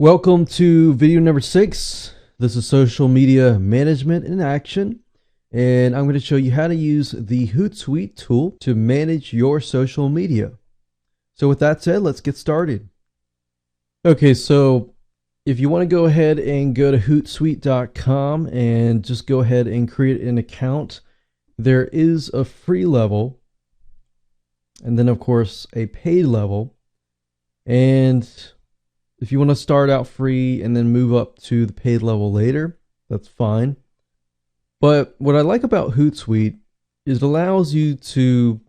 Welcome to video number 6. This is social media management in action, and I'm going to show you how to use the Hootsuite tool to manage your social media. So with that said, let's get started. Okay, so if you want to go ahead and go to hootsuite.com and just go ahead and create an account, there is a free level and then of course a paid level. And if you want to start out free and then move up to the paid level later, that's fine. But what I like about Hootsuite is it allows you to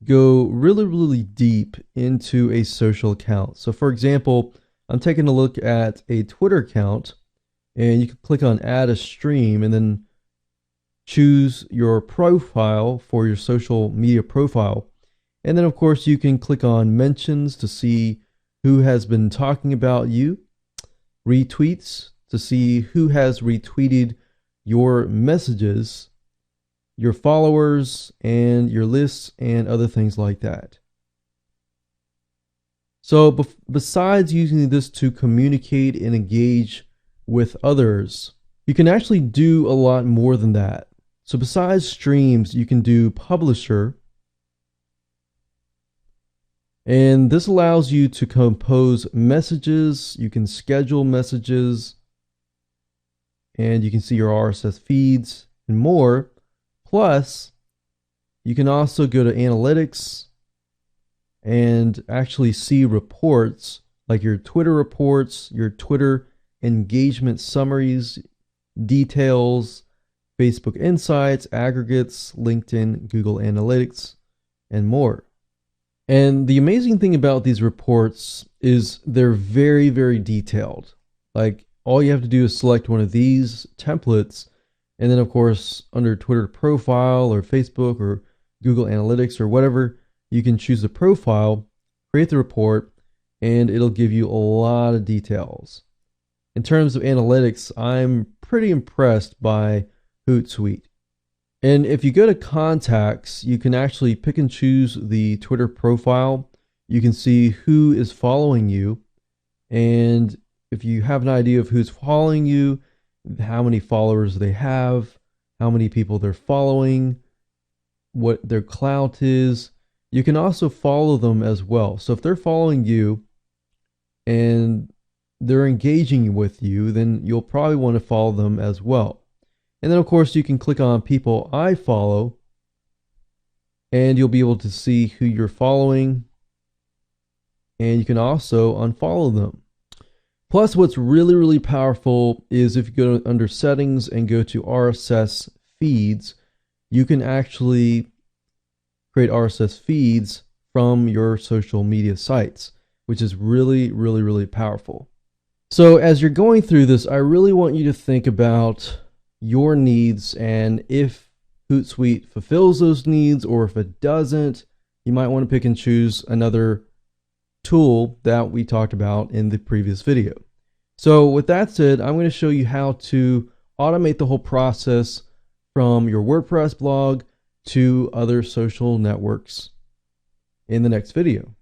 go really deep into a social account. So for example, I'm taking a look at a Twitter account, and you can click on add a stream and then choose your profile for your social media profile. And then of course you can click on mentions to see who has been talking about you, retweets to see who has retweeted your messages, your followers, and your lists, and other things like that. So besides using this to communicate and engage with others, you can actually do a lot more than that. So besides streams, you can do publisher. And this allows you to compose messages, you can schedule messages, and you can see your RSS feeds and more. Plus, you can also go to analytics and actually see reports like your Twitter reports, your Twitter engagement summaries, details, Facebook insights, aggregates, LinkedIn, Google Analytics, and more. And the amazing thing about these reports is they're very detailed. Like, all you have to do is select one of these templates, and then of course under Twitter profile or Facebook or Google Analytics or whatever, you can choose the profile, create the report, and it'll give you a lot of details. In terms of analytics, I'm pretty impressed by Hootsuite. And if you go to contacts, you can actually pick and choose the Twitter profile. You can see who is following you. And if you have an idea of who's following you, how many followers they have, how many people they're following, what their clout is, you can also follow them as well. So if they're following you and they're engaging with you, then you'll probably want to follow them as well. And then of course you can click on people I follow, and you'll be able to see who you're following, and you can also unfollow them. Plus, what's really powerful is if you go under settings and go to RSS feeds, you can actually create RSS feeds from your social media sites, which is really powerful. So as you're going through this, I really want you to think about your needs, and if Hootsuite fulfills those needs, or if it doesn't, you might want to pick and choose another tool that we talked about in the previous video. So with that said, I'm going to show you how to automate the whole process from your WordPress blog to other social networks in the next video.